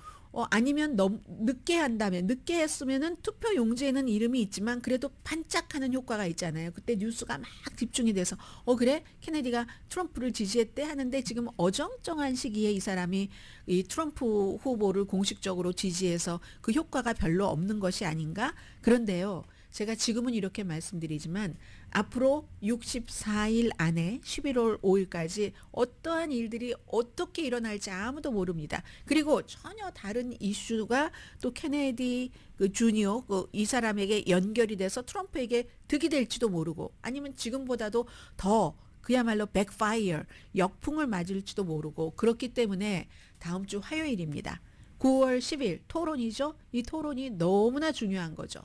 아니면 너무 늦게 한다면 늦게 했으면은 투표 용지에는 이름이 있지만 그래도 반짝하는 효과가 있잖아요. 그때 뉴스가 막 집중이 돼서 그래 케네디가 트럼프를 지지했대 하는데 지금 어정쩡한 시기에 이 사람이 이 트럼프 후보를 공식적으로 지지해서 그 효과가 별로 없는 것이 아닌가? 그런데요. 제가 지금은 이렇게 말씀드리지만 앞으로 64일 안에 11월 5일까지 어떠한 일들이 어떻게 일어날지 아무도 모릅니다. 그리고 전혀 다른 이슈가 또 케네디 그 주니어 이 사람에게 연결이 돼서 트럼프에게 득이 될지도 모르고 아니면 지금보다도 더 그야말로 백파이어 역풍을 맞을지도 모르고 그렇기 때문에 다음 주 화요일입니다. 9월 10일 토론이죠. 이 토론이 너무나 중요한 거죠.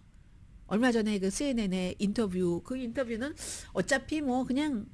얼마 전에 그 CNN의 인터뷰, 그 인터뷰는 어차피 뭐 그냥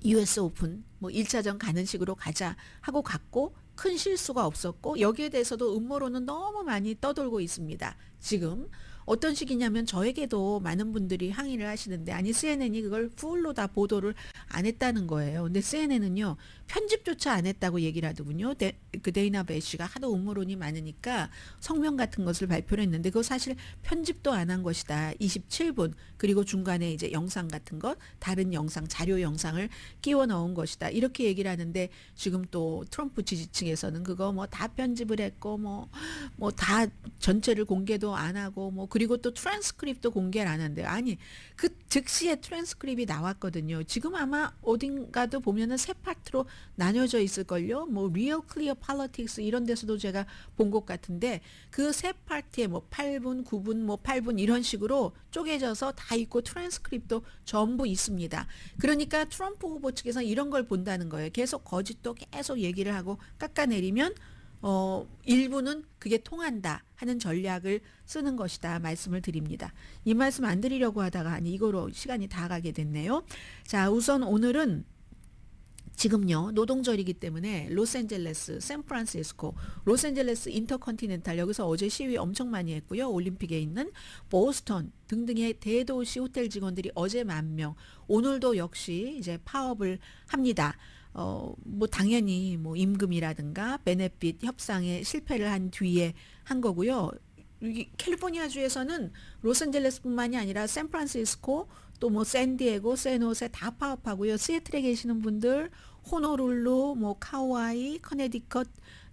US 오픈 뭐 1차전 가는 식으로 가자 하고 갔고 큰 실수가 없었고 여기에 대해서도 음모론은 너무 많이 떠돌고 있습니다. 지금 어떤 식이냐면 저에게도 많은 분들이 항의를 하시는데 아니 CNN이 그걸 풀로 다 보도를 안 했다는 거예요. 근데 CNN은요 편집조차 안 했다고 얘기를 하더군요. 그 데이나 베시가 하도 음모론이 많으니까 성명 같은 것을 발표를 했는데 그거 사실 편집도 안 한 것이다. 27분 그리고 중간에 이제 영상 같은 것 다른 영상 자료 영상을 끼워 넣은 것이다. 이렇게 얘기를 하는데 지금 또 트럼프 지지층에서는 그거 뭐 다 편집을 했고 뭐 다 전체를 공개도 안 하고 뭐 그리고 또 트랜스크립도 공개를 안 한대요. 아니 그 즉시에 트랜스크립이 나왔거든요. 지금 아마 어딘가도 보면은 세 파트로 나뉘어져 있을걸요. 뭐 Real Clear Politics 이런 데서도 제가 본 것 같은데 그 세 파트에 뭐 8분, 9분, 뭐 8분 이런 식으로 쪼개져서 다 있고 트랜스크립도 전부 있습니다. 그러니까 트럼프 후보 측에서 이런 걸 본다는 거예요. 계속 거짓도 계속 얘기를 하고 깎아내리면 일부는 그게 통한다 하는 전략을 쓰는 것이다 말씀을 드립니다. 이 말씀 안 드리려고 하다가 아니 이거로 시간이 다 가게 됐네요. 자, 우선 오늘은 지금요 노동절이기 때문에 로스앤젤레스, 샌프란시스코, 로스앤젤레스 인터컨티넨탈 여기서 어제 시위 엄청 많이 했고요. 올림픽에 있는 보스턴 등등의 대도시 호텔 직원들이 어제 10,000명, 오늘도 역시 이제 파업을 합니다. 뭐 당연히 뭐 임금이라든가 베네핏 협상에 실패를 한 뒤에 한 거고요. 캘리포니아주에서는 로스앤젤레스뿐만이 아니라 샌프란시스코 또 뭐 샌디에고, 샌호세 다 파업하고요. 시애틀에 계시는 분들 호노룰루, 뭐 카와이, 커네디컷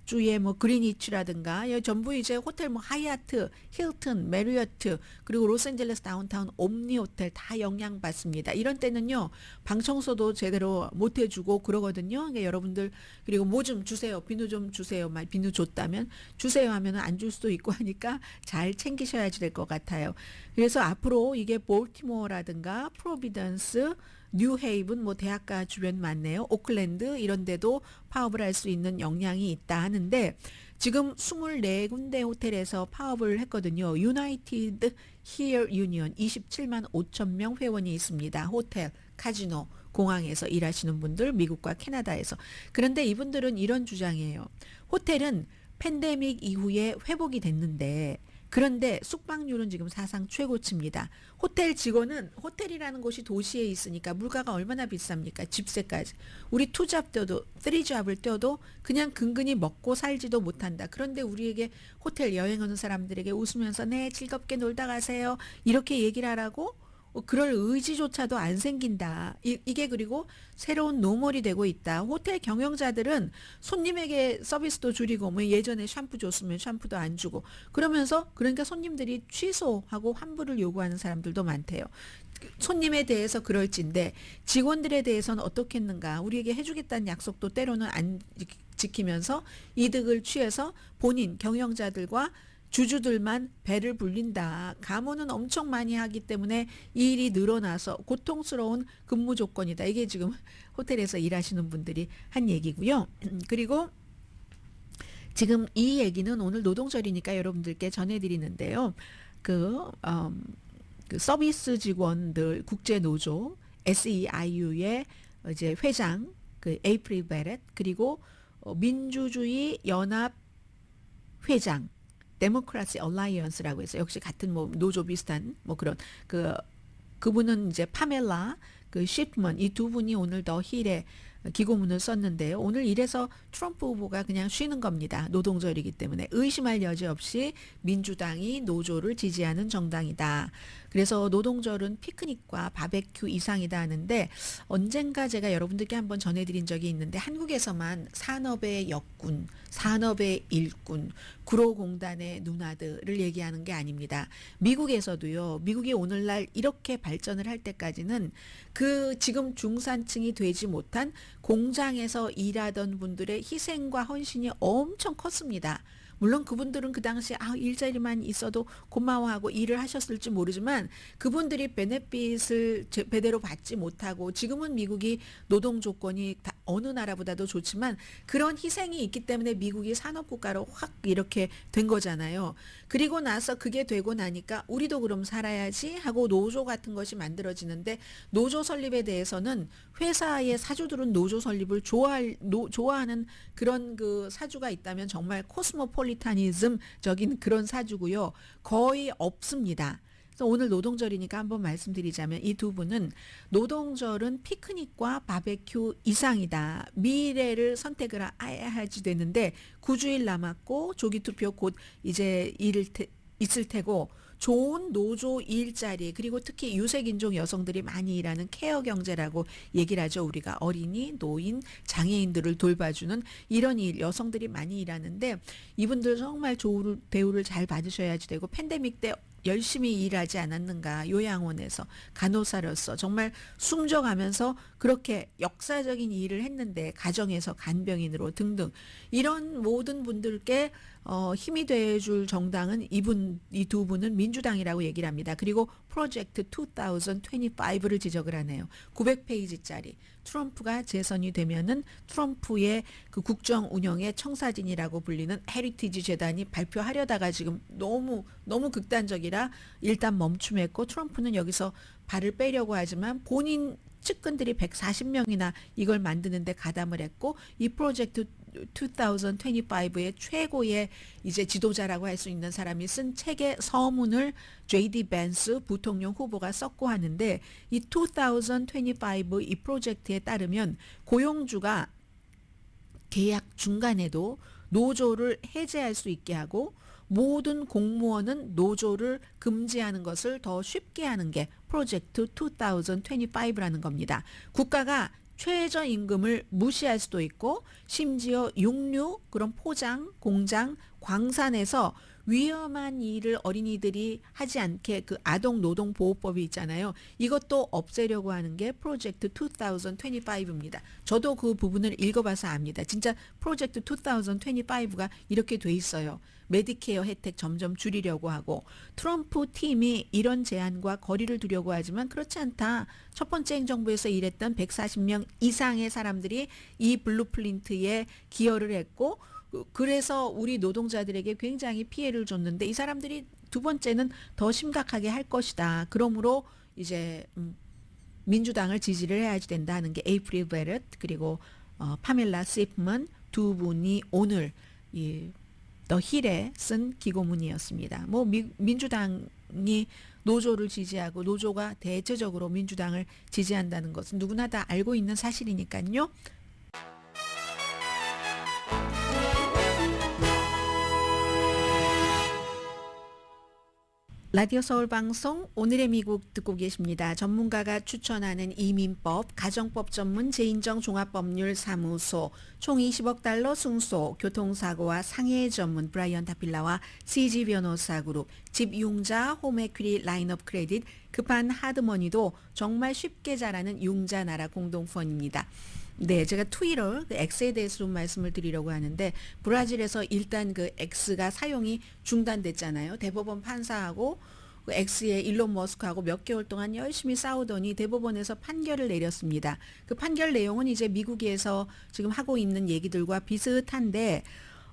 주의 뭐 그리니치라든가 전부 이제 호텔 뭐 하얏트, 힐튼, 메리어트 그리고 로스앤젤레스 다운타운 옴니 호텔 다 영향받습니다. 이런 때는요 방 청소도 제대로 못 해주고 그러거든요. 그러니까 여러분들 그리고 뭐 좀 주세요, 비누 좀 주세요. 막 비누 줬다면 주세요 하면은 안 줄 수도 있고 하니까 잘 챙기셔야지 될 것 같아요. 그래서 앞으로 이게 볼티모어라든가 프로비던스 뉴헤이븐 뭐 대학가 주변 많네요. 오클랜드 이런 데도 파업을 할 수 있는 역량이 있다 하는데 지금 24군데 호텔에서 파업을 했거든요. 유나이티드 히어 유니언 27만 5천 명 회원이 있습니다. 호텔, 카지노, 공항에서 일하시는 분들 미국과 캐나다에서. 그런데 이분들은 이런 주장이에요. 호텔은 팬데믹 이후에 회복이 됐는데 그런데 숙박률은 지금 사상 최고치입니다. 호텔 직원은 호텔이라는 곳이 도시에 있으니까 물가가 얼마나 비쌉니까? 집세까지. 우리 투잡 뛰어도 3잡을 뛰어도 그냥 근근히 먹고 살지도 못한다. 그런데 우리에게 호텔 여행 오는 사람들에게 웃으면서 네 즐겁게 놀다 가세요. 이렇게 얘기를 하라고? 그럴 의지조차도 안 생긴다. 이게 그리고 새로운 노멀이 되고 있다. 호텔 경영자들은 손님에게 서비스도 줄이고 뭐 예전에 샴푸 줬으면 샴푸도 안 주고 그러면서 그러니까 손님들이 취소하고 환불을 요구하는 사람들도 많대요. 손님에 대해서 그럴진데 직원들에 대해서는 어떻겠는가. 우리에게 해주겠다는 약속도 때로는 안 지키면서 이득을 취해서 본인 경영자들과 주주들만 배를 불린다. 감원은 엄청 많이 하기 때문에 이 일이 늘어나서 고통스러운 근무 조건이다. 이게 지금 호텔에서 일하시는 분들이 한 얘기고요. 그리고 지금 이 얘기는 오늘 노동절이니까 여러분들께 전해드리는데요. 그, 그 서비스 직원들 국제노조 SEIU의 이제 회장 그 에이프릴 베렛 그리고 민주주의 연합 회장 데모크라시 얼라이언스라고 해서 역시 같은 뭐 노조 비슷한 뭐 그런 그분은 이제 파멜라 그 쉽먼 이 두 분이 오늘 더 힐에 기고문을 썼는데요. 오늘 이래서 트럼프 후보가 그냥 쉬는 겁니다. 노동절이기 때문에 의심할 여지 없이 민주당이 노조를 지지하는 정당이다. 그래서 노동절은 피크닉과 바베큐 이상이다 하는데 언젠가 제가 여러분들께 한번 전해드린 적이 있는데 한국에서만 산업의 역군, 산업의 일꾼, 구로공단의 누나들을 얘기하는 게 아닙니다. 미국에서도요. 미국이 오늘날 이렇게 발전을 할 때까지는 그 지금 중산층이 되지 못한 공장에서 일하던 분들의 희생과 헌신이 엄청 컸습니다. 물론 그분들은 그 당시에 일자리만 있어도 고마워하고 일을 하셨을지 모르지만 그분들이 베네핏을 제대로 받지 못하고 지금은 미국이 노동 조건이 어느 나라보다도 좋지만 그런 희생이 있기 때문에 미국이 산업국가로 확 이렇게 된 거잖아요. 그리고 나서 그게 되고 나니까 우리도 그럼 살아야지 하고 노조 같은 것이 만들어지는데 노조 설립에 대해서는 회사의 사주들은 노조 설립을 좋아하는 그런 그 사주가 있다면 정말 코스모폴리타니즘적인 그런 사주고요. 거의 없습니다. 그래서 오늘 노동절이니까 한번 말씀드리자면 이 두 분은 노동절은 피크닉과 바베큐 이상이다. 미래를 선택을 하지 되는데 9주일 남았고 조기투표 곧 이제 있을 테고 좋은 노조 일자리 그리고 특히 유색인종 여성들이 많이 일하는 케어 경제라고 얘기를 하죠. 우리가 어린이, 노인, 장애인들을 돌봐주는 이런 일 여성들이 많이 일하는데 이분들 정말 좋은 대우를 잘 받으셔야지 되고 팬데믹 때 열심히 일하지 않았는가 요양원에서 간호사로서 정말 숨져가면서 그렇게 역사적인 일을 했는데 가정에서 간병인으로 등등 이런 모든 분들께 힘이 돼줄 정당은 이 두 분은 민주당이라고 얘기를 합니다. 그리고 프로젝트 2025를 지적을 하네요. 900페이지짜리 트럼프가 재선이 되면은 트럼프의 그 국정 운영의 청사진이라고 불리는 헤리티지 재단이 발표하려다가 지금 너무 극단적이라 일단 멈춤했고 트럼프는 여기서 발을 빼려고 하지만 본인 측근들이 140명이나 이걸 만드는데 가담을 했고 이 프로젝트 2025의 최고의 이제 지도자라고 할 수 있는 사람이 쓴 책의 서문을 J.D. 벤스 부통령 후보가 썼고 하는데 이 2025 이 프로젝트에 따르면 고용주가 계약 중간에도 노조를 해제할 수 있게 하고 모든 공무원은 노조를 금지하는 것을 더 쉽게 하는 게 프로젝트 2025라는 겁니다. 국가가 최저임금을 무시할 수도 있고 심지어 육류, 그런 포장, 공장, 광산에서 위험한 일을 어린이들이 하지 않게 그 아동노동보호법이 있잖아요. 이것도 없애려고 하는 게 프로젝트 2025입니다. 저도 그 부분을 읽어봐서 압니다. 진짜 프로젝트 2025가 이렇게 돼 있어요. 메디케어 혜택 점점 줄이려고 하고 트럼프 팀이 이런 제안과 거리를 두려고 하지만 그렇지 않다. 첫 번째 행정부에서 일했던 140명 이상의 사람들이 이 블루프린트에 기여를 했고 그래서 우리 노동자들에게 굉장히 피해를 줬는데 이 사람들이 두 번째는 더 심각하게 할 것이다. 그러므로 이제 민주당을 지지를 해야지 된다는 게 에이프릴 베렛 그리고 파멜라 시프먼 두 분이 오늘 더 힐에 쓴 기고문이었습니다. 뭐 민주당이 노조를 지지하고 노조가 대체적으로 민주당을 지지한다는 것은 누구나 다 알고 있는 사실이니까요. 라디오 서울 방송 오늘의 미국 듣고 계십니다. 전문가가 추천하는 이민법, 가정법 전문 재인정 종합법률 사무소, 총 20억 달러 승소, 교통사고와 상해 전문 브라이언 다필라와 CG 변호사 그룹, 집융자 홈에퀴리 라인업 크레딧, 급한 하드머니도 정말 쉽게 잘하는 융자 나라 공동펀입니다. 네, 제가 트위터 그 X에 대해서 좀 말씀을 드리려고 하는데 브라질에서 일단 그 X가 사용이 중단됐잖아요. 대법원 판사하고 그 X의 일론 머스크하고 몇 개월 동안 열심히 싸우더니 대법원에서 판결을 내렸습니다. 그 판결 내용은 이제 미국에서 지금 하고 있는 얘기들과 비슷한데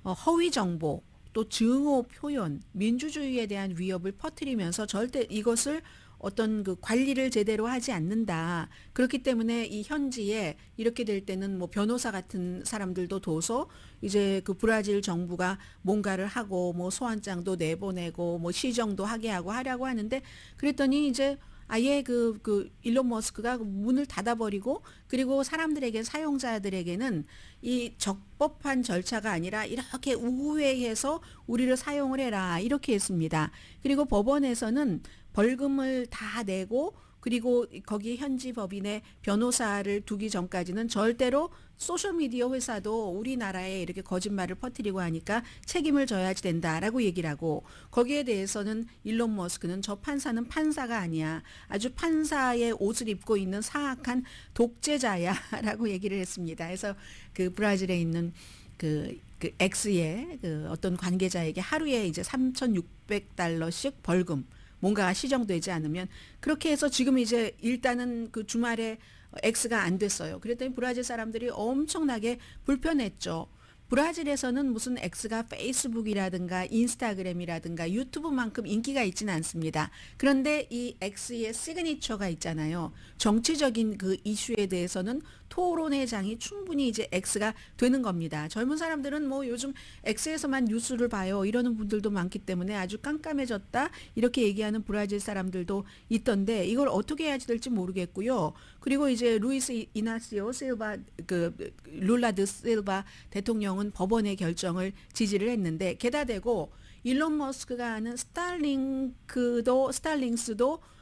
허위 정보 또 증오 표현, 민주주의에 대한 위협을 퍼뜨리면서 절대 이것을 어떤 그 관리를 제대로 하지 않는다. 그렇기 때문에 이 현지에 이렇게 될 때는 뭐 변호사 같은 사람들도 둬서 이제 그 브라질 정부가 뭔가를 하고 뭐 소환장도 내보내고 뭐 시정도 하게 하고 하려고 하는데 그랬더니 이제 아예 그 일론 머스크가 문을 닫아버리고 그리고 사람들에게 사용자들에게는 이 적법한 절차가 아니라 이렇게 우회해서 우리를 사용을 해라 이렇게 했습니다. 그리고 법원에서는 벌금을 다 내고 그리고 거기 현지 법인의 변호사를 두기 전까지는 절대로 소셜미디어 회사도 우리나라에 이렇게 거짓말을 퍼뜨리고 하니까 책임을 져야 된다라고 얘기를 하고 거기에 대해서는 일론 머스크는 저 판사는 판사가 아니야. 아주 판사의 옷을 입고 있는 사악한 독재자야라고 얘기를 했습니다. 그래서 그 브라질에 있는 그 X의 그 어떤 관계자에게 하루에 이제 $3,600씩 벌금 뭔가 시정되지 않으면 그렇게 해서 지금 이제 일단은 그 주말에 X가 안 됐어요. 그랬더니 브라질 사람들이 엄청나게 불편했죠. 브라질에서는 무슨 X가 페이스북이라든가 인스타그램이라든가 유튜브만큼 인기가 있지는 않습니다. 그런데 이 X의 시그니처가 있잖아요. 정치적인 그 이슈에 대해서는 토론회장이 충분히 이제 X가 되는 겁니다. 젊은 사람들은 뭐 요즘 X에서만 뉴스를 봐요. 이러는 분들도 많기 때문에 아주 깜깜해졌다. 이렇게 얘기하는 브라질 사람들도 있던데 이걸 어떻게 해야 될지 모르겠고요. 그리고 이제 루이스 이나시오 실바 그 룰라 드 실바 대통령은 법원의 결정을 지지를 했는데 게다 대고 일론 머스크가 하는 스타링스도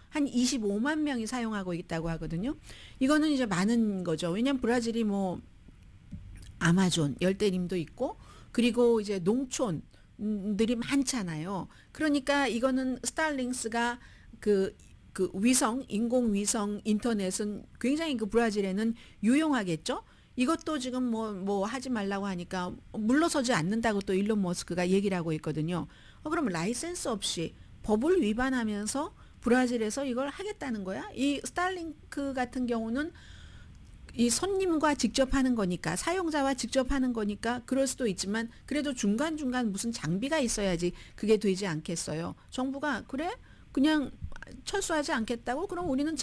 한 25만 명이 사용하고 있다고 하거든요. 이거는 이제 많은 거죠. 왜냐하면 브라질이 뭐 아마존 열대림도 있고 그리고 이제 농촌들이 많잖아요. 그러니까 이거는 스타링스가 그 위성, 인공위성 인터넷은 굉장히 그 브라질에는 유용하겠죠. 이것도 지금 뭐 하지 말라고 하니까 물러서지 않는다고 또 일론 머스크가 얘기를 하고 있거든요. 그럼 라이센스 없이 법을 위반하면서 브라질에서 이걸 하겠다는 거야? 이 스타링크 같은 경우는 이 손님과 직접 하는 거니까 사용자와 직접 하는 거니까 그럴 수도 있지만 그래도 중간중간 무슨 장비가 있어야지 그게 되지 않겠어요. 정부가 그래? 그냥 철수하지 않겠다고? 그럼 우리는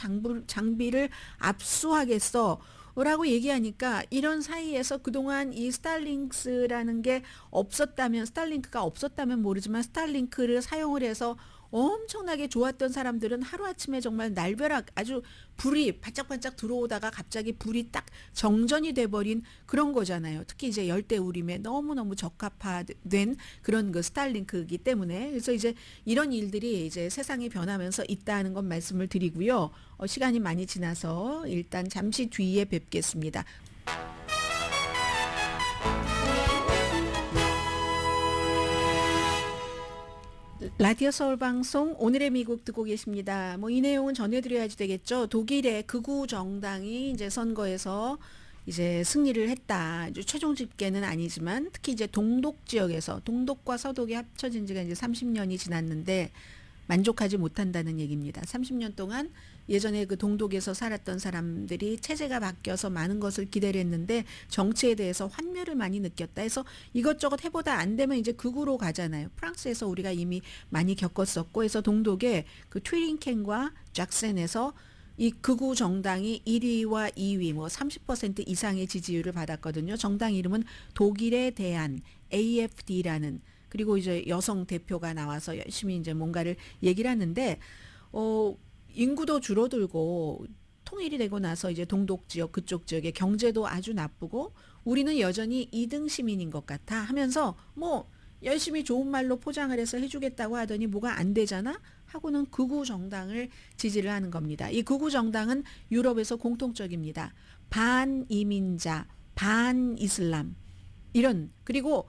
장비를 압수하겠어. 라고 얘기하니까 이런 사이에서 그동안 이 스타링크라는 게 스타링크가 없었다면 모르지만 스타링크를 사용을 해서 엄청나게 좋았던 사람들은 하루아침에 정말 날벼락 아주 불이 반짝반짝 들어오다가 갑자기 불이 딱 정전이 돼버린 그런 거잖아요. 특히 이제 열대우림에 너무너무 적합화된 그런 그 스타링크이기 때문에 그래서 이제 이런 일들이 이제 세상이 변하면서 있다는 건 말씀을 드리고요. 시간이 많이 지나서 일단 잠시 뒤에 뵙겠습니다. 라디오 서울 방송 오늘의 미국 듣고 계십니다. 뭐 이 내용은 전해드려야지 되겠죠. 독일의 극우 정당이 이제 선거에서 이제 승리를 했다. 최종 집계는 아니지만 특히 이제 동독 지역에서 동독과 서독이 합쳐진 지가 이제 30년이 지났는데 만족하지 못한다는 얘기입니다. 30년 동안 예전에 그 동독에서 살았던 사람들이 체제가 바뀌어서 많은 것을 기대를 했는데 정치에 대해서 환멸을 많이 느꼈다 해서 이것저것 해보다 안 되면 이제 극우로 가잖아요. 프랑스에서 우리가 이미 많이 겪었었고 해서 동독의 그 튜링켄과 잭센에서 이 극우 정당이 1위와 2위 뭐 30% 이상의 지지율을 받았거든요. 정당 이름은 독일에 대한 AFD라는 그리고 이제 여성 대표가 나와서 열심히 이제 뭔가를 얘기를 하는데 인구도 줄어들고 통일이 되고 나서 이제 동독 지역 그쪽 지역의 경제도 아주 나쁘고 우리는 여전히 2등 시민인 것 같아 하면서 뭐 열심히 좋은 말로 포장을 해서 해주겠다고 하더니 뭐가 안 되잖아 하고는 극우 정당을 지지를 하는 겁니다. 이 극우 정당은 유럽에서 공통적입니다. 반이민자, 반이슬람 이런 그리고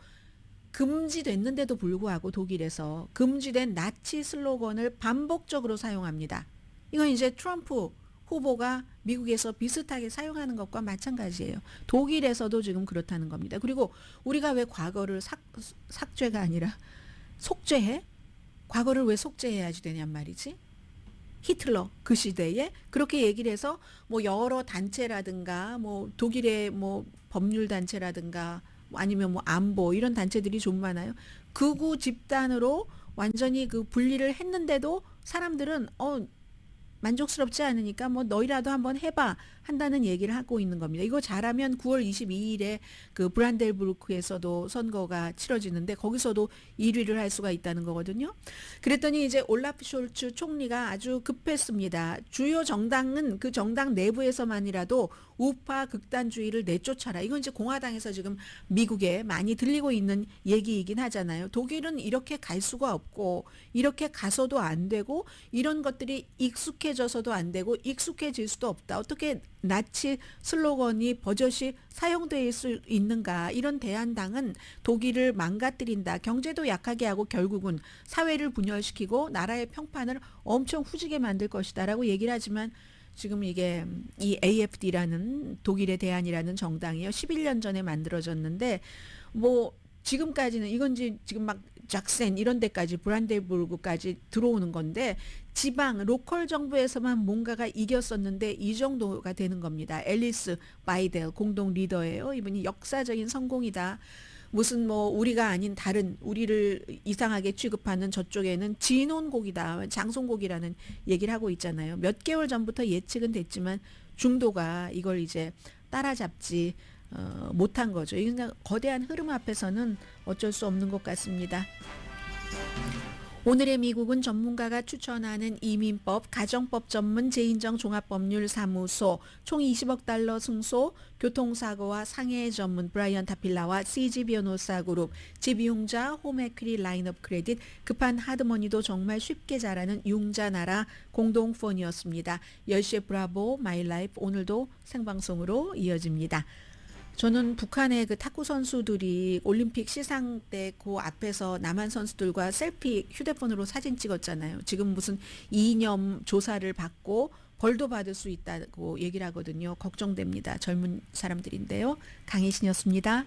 금지됐는데도 불구하고 독일에서 금지된 나치 슬로건을 반복적으로 사용합니다. 이건 이제 트럼프 후보가 미국에서 비슷하게 사용하는 것과 마찬가지예요. 독일에서도 지금 그렇다는 겁니다. 그리고 우리가 왜 과거를 삭제가 아니라 속죄해? 과거를 왜 속죄해야지 되냔 말이지? 히틀러 그 시대에 그렇게 얘기를 해서 뭐 여러 단체라든가 뭐 독일의 뭐 법률 단체라든가 아니면 뭐 안보 이런 단체들이 좀 많아요. 극우 집단으로 완전히 그 분리를 했는데도 사람들은 만족스럽지 않으니까 뭐 너희라도 한번 해봐 한다는 얘기를 하고 있는 겁니다. 이거 잘하면 9월 22일에 그 브란델부르크에서도 선거가 치러지는데 거기서도 1위를 할 수가 있다는 거거든요. 그랬더니 이제 올라프 숄츠 총리가 아주 급했습니다. 주요 정당은 그 정당 내부에서만이라도 우파 극단주의를 내쫓아라. 이건 이제 공화당에서 지금 미국에 많이 들리고 있는 얘기이긴 하잖아요. 독일은 이렇게 갈 수가 없고 이렇게 가서도 안 되고 이런 것들이 익숙해져서도 안 되고 익숙해질 수도 없다. 어떻게 나치 슬로건이 버젓이 사용될 수 있는가. 이런 대한당은 독일을 망가뜨린다. 경제도 약하게 하고 결국은 사회를 분열시키고 나라의 평판을 엄청 후지게 만들 것이다라고 얘기를 하지만 지금 이게 이 AFD라는 독일의 대안이라는 정당이요. 11년 전에 만들어졌는데 뭐 지금까지는 이건 지금 막 작센 이런 데까지 브란덴부르크까지 들어오는 건데 지방 로컬 정부에서만 뭔가가 이겼었는데 이 정도가 되는 겁니다. 앨리스 바이델 공동 리더예요. 이분이 역사적인 성공이다. 무슨 뭐 우리가 아닌 다른 우리를 이상하게 취급하는 저쪽에는 진혼곡이다. 장송곡이라는 얘기를 하고 있잖아요. 몇 개월 전부터 예측은 됐지만 중도가 이걸 이제 따라잡지 못한 거죠. 이 거대한 흐름 앞에서는 어쩔 수 없는 것 같습니다. 오늘의 미국은 전문가가 추천하는 이민법, 가정법 전문 재인정 종합법률사무소, 총 20억 달러 승소, 교통사고와 상해 전문 브라이언 타필라와 CG 변호사 그룹, 집용자 홈에퀴리 라인업 크레딧, 급한 하드머니도 정말 쉽게 잘하는 융자나라 공동폰이었습니다. 10시에 브라보 마이라이프 오늘도 생방송으로 이어집니다. 저는 북한의 그 탁구 선수들이 올림픽 시상 때 그 앞에서 남한 선수들과 셀피 휴대폰으로 사진 찍었잖아요. 지금 무슨 이념 조사를 받고 벌도 받을 수 있다고 얘기를 하거든요. 걱정됩니다. 젊은 사람들인데요. 강혜신이었습니다.